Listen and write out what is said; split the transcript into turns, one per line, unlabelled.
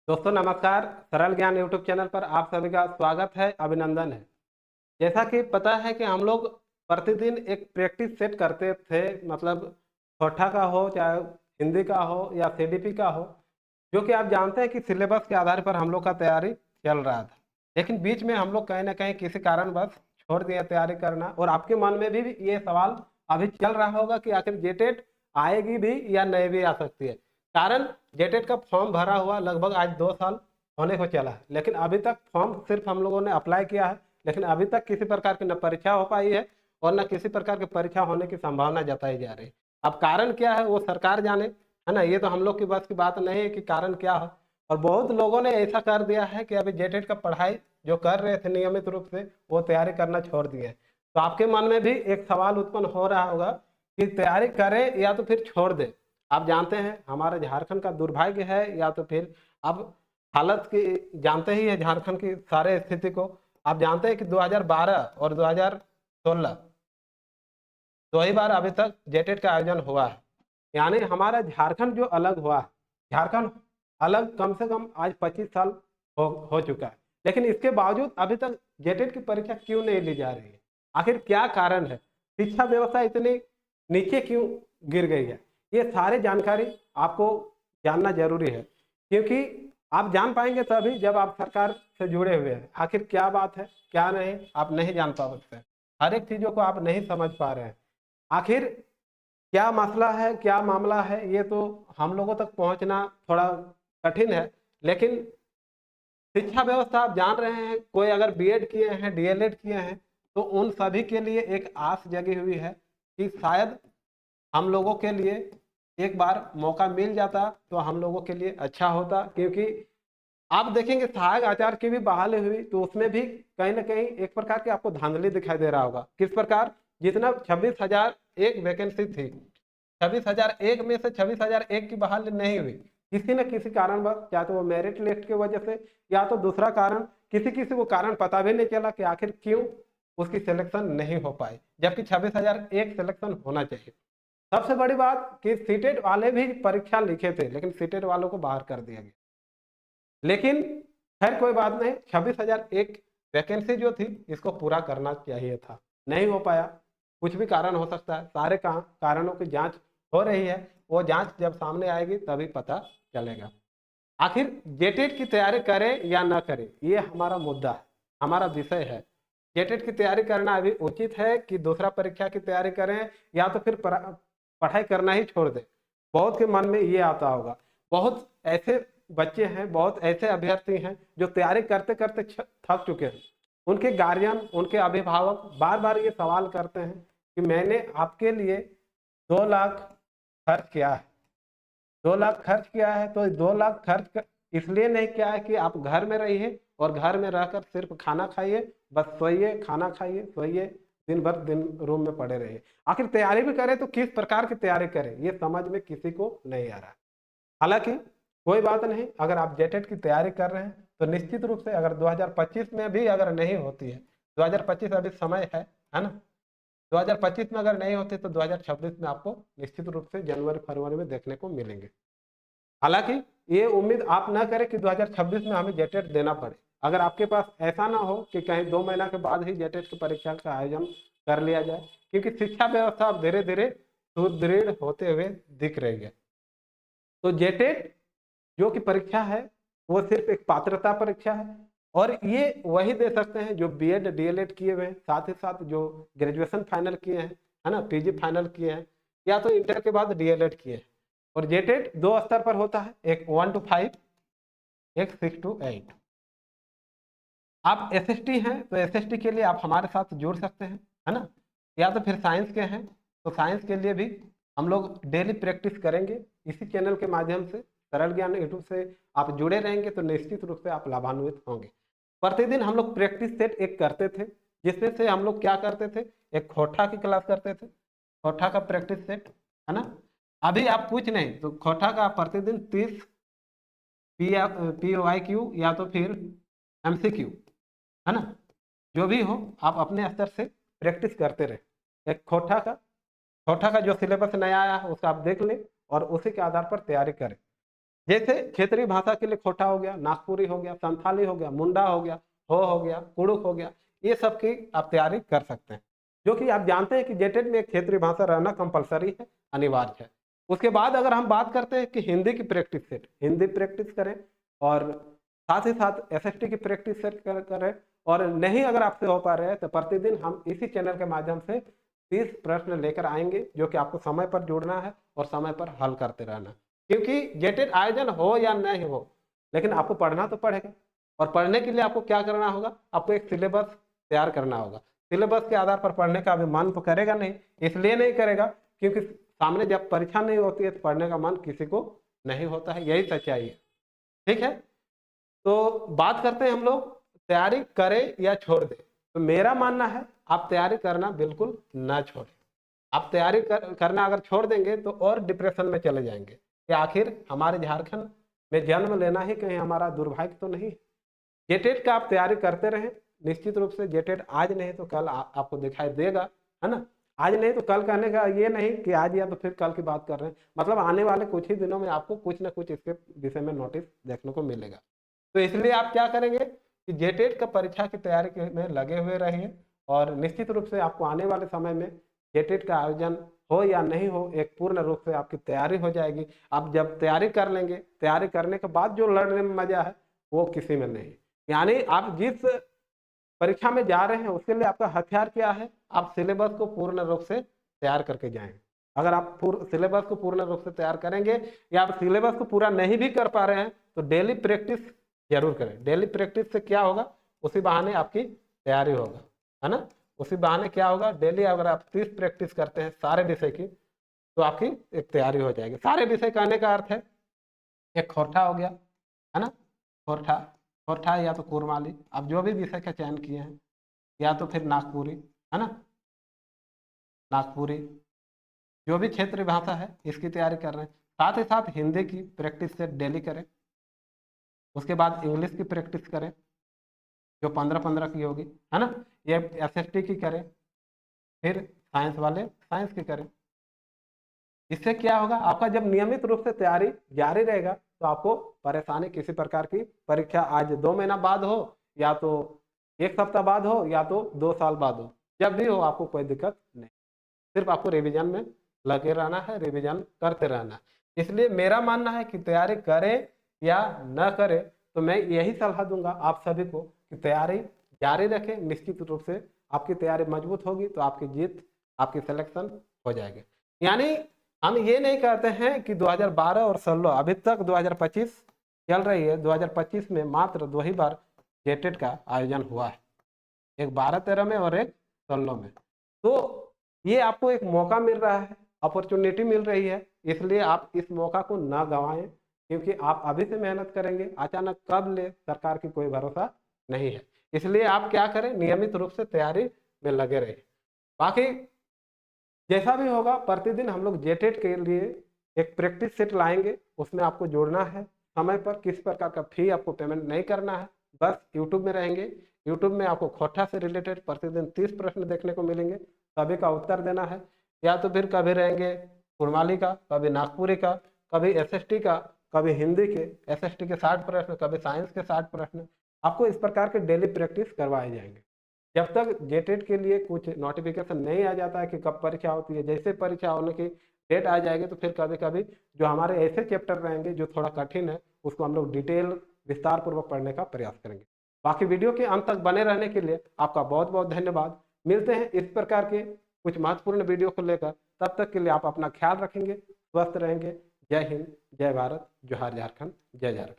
दोस्तों नमस्कार। सरल ज्ञान यूट्यूब चैनल पर आप सभी का स्वागत है, अभिनंदन है। जैसा कि पता है कि हम लोग प्रतिदिन एक प्रैक्टिस सेट करते थे, मतलब छोटा का हो चाहे हिंदी का हो या सीडीपी का हो, जो कि आप जानते हैं कि सिलेबस के आधार पर हम लोग का तैयारी चल रहा था। लेकिन बीच में हम लोग कहीं ना कहीं किसी कारणवश छोड़ दिया तैयारी करना, और आपके मन में भी ये सवाल अभी चल रहा होगा कि आखिर जेटेट आएगी भी या नहीं भी आ सकती है। कारण जेटेट का फॉर्म भरा हुआ लगभग आज 2 साल होने को चला है, लेकिन अभी तक फॉर्म सिर्फ हम लोगों ने अप्लाई किया है, लेकिन अभी तक किसी प्रकार की न परीक्षा हो पाई है और न किसी प्रकार की परीक्षा होने की संभावना जताई जा रही है। अब कारण क्या है वो सरकार जाने, है ना। ये तो हम लोग की बस की बात नहीं है कि कारण क्या है। और बहुत लोगों ने ऐसा कर दिया है कि अभी जेटेट का पढ़ाई जो कर रहे थे नियमित रूप से वो तैयारी करना छोड़ दिए हैं। तो आपके मन में भी एक सवाल उत्पन्न हो रहा होगा कि तैयारी करें या तो फिर छोड़ दे। आप जानते हैं हमारे झारखंड का दुर्भाग्य है, या तो फिर अब हालत की जानते ही है झारखंड की सारे स्थिति को। आप जानते हैं कि 2012 और 2016 दो ही बार अभी तक जेटेट का आयोजन हुआ है। यानी हमारा झारखंड जो अलग हुआ है, झारखंड अलग कम से कम आज 25 साल हो चुका है। लेकिन इसके बावजूद अभी तक जेटेट की परीक्षा क्यों नहीं ली जा रही है? आखिर क्या कारण है? शिक्षा व्यवस्था इतनी नीचे क्यों गिर गई है? ये सारे जानकारी आपको जानना जरूरी है, क्योंकि आप जान पाएंगे तभी जब आप सरकार से जुड़े हुए हैं। आखिर क्या बात है क्या नहीं, आप नहीं जान पा सकते हैं। हर एक चीजों को आप नहीं समझ पा रहे हैं। आखिर क्या मसला है क्या मामला है, ये तो हम लोगों तक पहुंचना थोड़ा कठिन है। लेकिन शिक्षा व्यवस्था आप जान रहे हैं, कोई अगर बीएड किए हैं डीएलएड किए हैं तो उन सभी के लिए एक आस जगी हुई है कि शायद हम लोगों के लिए एक बार मौका मिल जाता तो हम लोगों के लिए अच्छा होता। क्योंकि आप देखेंगे सहायक आचार्य की भी बहाली हुई तो उसमें भी कहीं ना कहीं एक प्रकार की आपको धांधली दिखाई दे रहा होगा। किस प्रकार? जितना 26,001 वैकेंसी थी, 26,001 में से 26,001 की बहाली नहीं हुई, किसी न किसी कारणवश, या तो वो मेरिट लिस्ट की वजह से या तो दूसरा कारण, किसी किसी को कारण पता भी नहीं चला कि आखिर क्यों उसकी सिलेक्शन नहीं हो पाई, जबकि 26,001 सिलेक्शन होना चाहिए। सबसे बड़ी बात कि सीटेट वाले भी परीक्षा लिखे थे, लेकिन सीटेट वालों को बाहर कर दिया गया। लेकिन खैर कोई बात नहीं, 26,001 वैकेंसी जो थी इसको पूरा करना चाहिए था, नहीं हो पाया। कुछ भी कारण हो सकता है, सारे कारणों की जांच हो रही है। वो जांच जब सामने आएगी तभी पता चलेगा। आखिर जेटेट की तैयारी करें या ना करें, ये हमारा मुद्दा है, हमारा विषय है। जेटेट की तैयारी करना अभी उचित है कि दूसरा परीक्षा की तैयारी करें, या तो फिर पढ़ाई करना ही छोड़ दें? बहुत के मन में ये आता होगा। बहुत ऐसे बच्चे हैं, बहुत ऐसे अभ्यर्थी हैं जो तैयारी करते करते थक चुके हैं। उनके गार्जियन, उनके अभिभावक बार बार ये सवाल करते हैं कि मैंने आपके लिए 2 लाख खर्च किया है, 2 लाख खर्च किया है, तो 2 लाख इसलिए नहीं किया है कि आप घर में रहिए और घर में रहकर सिर्फ खाना खाइए, बस सोइए, खाना खाइए, सोइए, दिन भर दिन रूम में पड़े रहिए। आखिर तैयारी भी करें तो किस प्रकार की तैयारी करें, ये समझ में किसी को नहीं आ रहा। हालांकि कोई बात नहीं, अगर आप जेटेट की तैयारी कर रहे हैं तो निश्चित रूप से अगर 2025 में भी अगर नहीं होती है, 2025 अभी समय है ना, 2025 में अगर नहीं होती तो 2026 में आपको निश्चित रूप से जनवरी फरवरी में देखने को मिलेंगे। हालांकि ये उम्मीद आप ना करें कि 2026 में हमें जेटेट देना पड़े। अगर आपके पास ऐसा ना हो कि कहीं 2 महीना के बाद ही जेटेट की परीक्षा का आयोजन कर लिया जाए, क्योंकि शिक्षा व्यवस्था अब धीरे धीरे सुदृढ़ होते हुए दिख रही है। तो जेटेट जो कि परीक्षा है वो सिर्फ एक पात्रता परीक्षा है, और ये वही दे सकते हैं जो बीएड डीएलएड किए हुए हैं, साथ ही साथ जो ग्रेजुएशन फाइनल किए हैं, है ना, पीजी फाइनल किए हैं, या तो इंटर के बाद डीएलएड किए हैं। और जेटेट 2 स्तर पर होता है, एक 1 to 5, एक 6 to 8। आप एसएसटी हैं तो एसएसटी के लिए आप हमारे साथ जुड़ सकते हैं, है ना। या तो फिर साइंस के हैं तो साइंस के लिए भी हम लोग डेली प्रैक्टिस करेंगे इसी चैनल के माध्यम से। सरल ज्ञान यूट्यूब से आप जुड़े रहेंगे तो निश्चित रूप से आप लाभान्वित होंगे। प्रतिदिन हम लोग प्रैक्टिस सेट एक करते थे, जिसमें से हम लोग क्या करते थे, एक खोटा की क्लास करते थे, खोटा का प्रैक्टिस सेट, है ना। अभी आप कुछ नहीं तो खोटा का प्रतिदिन 30 POIQ या तो फिर MCQ, है ना, जो भी हो आप अपने स्तर से प्रैक्टिस करते रहे। एक खोटा का जो सिलेबस नया आया है उसका आप देख लें और उसी के आधार पर तैयारी करें। जैसे क्षेत्रीय भाषा के लिए खोटा हो गया, नागपुरी हो गया, संथाली हो गया, मुंडा हो गया, कुड़ुक हो गया, ये सब की आप तैयारी कर सकते हैं। जो कि आप जानते हैं कि जेटेड में एक क्षेत्रीय भाषा रहना कंपलसरी है, अनिवार्य है। उसके बाद अगर हम बात करते हैं कि हिंदी की प्रैक्टिस सेट, हिंदी प्रैक्टिस करें और साथ ही साथ एसएसटी की प्रैक्टिस सेट करें। और नहीं अगर आपसे हो पा रहे हैं तो प्रतिदिन हम इसी चैनल के माध्यम से 30 प्रश्न लेकर आएंगे, जो कि आपको समय पर जोड़ना है और समय पर हल करते रहना। क्योंकि जेटेड आयोजन हो या नहीं हो, लेकिन आपको पढ़ना तो पड़ेगा। और पढ़ने के लिए आपको क्या करना होगा, आपको एक सिलेबस तैयार करना होगा। सिलेबस के आधार पर पढ़ने का अभी मन तो करेगा नहीं, इसलिए नहीं करेगा क्योंकि सामने जब परीक्षा नहीं होती है तो पढ़ने का मन किसी को नहीं होता है, यही सच्चाई है। ठीक है, तो बात करते हैं हम लोग तैयारी करें या छोड़ दें। तो मेरा मानना है आप तैयारी करना बिल्कुल ना छोड़ें। आप तैयारी करना अगर छोड़ देंगे तो और डिप्रेशन में चले जाएंगे कि आखिर हमारे झारखंड में जन्म लेना ही कहीं हमारा दुर्भाग्य तो नहीं है। जेटेट का आप तैयारी करते रहें, निश्चित रूप से जेटेट आज नहीं तो कल आपको दिखाई देगा, है ना। आज नहीं तो कल कहने का ये नहीं कि आज या तो फिर कल की बात कर रहे हैं, मतलब आने वाले कुछ ही दिनों में आपको कुछ ना कुछ इसके विषय में नोटिस देखने को मिलेगा। तो इसलिए आप क्या करेंगे कि जेटेट का परीक्षा की तैयारी में लगे हुए रहिए और निश्चित रूप से आपको आने वाले समय में जेटेट का आयोजन हो या नहीं हो, एक पूर्ण रूप से आपकी तैयारी हो जाएगी। आप जब तैयारी कर लेंगे, तैयारी करने के बाद जो लड़ने में मजा है वो किसी में नहीं। यानी आप जिस परीक्षा में जा रहे हैं उसके लिए आपका हथियार क्या है, आप सिलेबस को पूर्ण रूप से तैयार करके जाएं। अगर आप सिलेबस को पूर्ण रूप से तैयार करेंगे या आप सिलेबस को पूरा नहीं भी कर पा रहे हैं तो डेली प्रैक्टिस जरूर करें। डेली प्रैक्टिस से क्या होगा, उसी बहाने आपकी तैयारी होगा, है ना। उसी बहाने क्या होगा, डेली अगर आप 30 प्रैक्टिस करते हैं सारे विषय की तो आपकी एक तैयारी हो जाएगी। सारे विषय कहने का अर्थ है एक खोरठा हो गया, है ना, खोरठा खोरठा या तो कुरमाली, आप जो भी विषय का चयन किए हैं, या तो फिर नागपुरी, है ना, नागपुरी, जो भी क्षेत्रीय भाषा है इसकी तैयारी कर रहे हैं। साथ ही साथ हिंदी की प्रैक्टिस से डेली करें। उसके बाद इंग्लिश की प्रैक्टिस करें जो 15-15 की होगी, है ना। ये एसएसटी की करें, फिर साइंस वाले साइंस की करें। इससे क्या होगा, आपका जब नियमित रूप से तैयारी जारी रहेगा तो आपको परेशानी किसी प्रकार की, परीक्षा आज 2 महीना बाद हो या तो 1 सप्ताह बाद हो या तो 2 साल बाद हो, जब भी हो आपको कोई दिक्कत नहीं। सिर्फ आपको रिवीजन में लगे रहना है, रिवीजन करते रहना है। इसलिए मेरा मानना है कि तैयारी करें या न करें, तो मैं यही सलाह दूंगा आप सभी को कि तैयारी जारी रखें। निश्चित रूप से आपकी तैयारी मजबूत होगी तो आपकी जीत, आपकी सिलेक्शन हो जाएगी। यानी हम ये नहीं कहते हैं कि 2012 और 16 अभी तक 2025 चल रही है, 2025 में मात्र 2 ही बार जेटेट का आयोजन हुआ है, एक 12-13 में और एक 16 में। तो ये आपको एक मौका मिल रहा है, अपॉर्चुनिटी मिल रही है, इसलिए आप इस मौका को ना गंवाएं। क्योंकि आप अभी से मेहनत करेंगे, अचानक कब ले सरकार की कोई भरोसा नहीं है। इसलिए आप क्या करें, नियमित रूप से तैयारी में लगे रहिए। बाकी जैसा भी होगा प्रतिदिन हम लोग जेटेट के लिए एक प्रैक्टिस सेट लाएंगे, उसमें आपको जोड़ना है। समय पर किसी प्रकार का फी आपको पेमेंट नहीं करना है, बस यूट्यूब में रहेंगे। यूट्यूब में आपको खोटा से रिलेटेड प्रतिदिन 30 प्रश्न देखने को मिलेंगे, सभी का उत्तर देना है। या तो फिर कभी रहेंगे कुरमाली का, कभी नागपुरी का, कभी एसएसटी का, कभी हिंदी के एसएसटी के 60 प्रश्न, कभी साइंस के 60 प्रश्न। आपको इस प्रकार के डेली प्रैक्टिस करवाए जाएंगे जब तक जेटेट के लिए कुछ नोटिफिकेशन नहीं आ जाता है कि कब परीक्षा होती है। जैसे परीक्षा होने की डेट आ जाएगी तो फिर कभी कभी जो हमारे ऐसे चैप्टर रहेंगे जो थोड़ा कठिन है उसको हम लोग डिटेल विस्तार पूर्वक पढ़ने का प्रयास करेंगे। बाकी वीडियो के अंत तक बने रहने के लिए आपका बहुत बहुत धन्यवाद। मिलते हैं इस प्रकार के कुछ महत्वपूर्ण वीडियो को लेकर, तब तक के लिए आप अपना ख्याल रखेंगे, स्वस्थ रहेंगे। जय हिंद, जय भारत, जोहार झारखंड, जय झारखंड।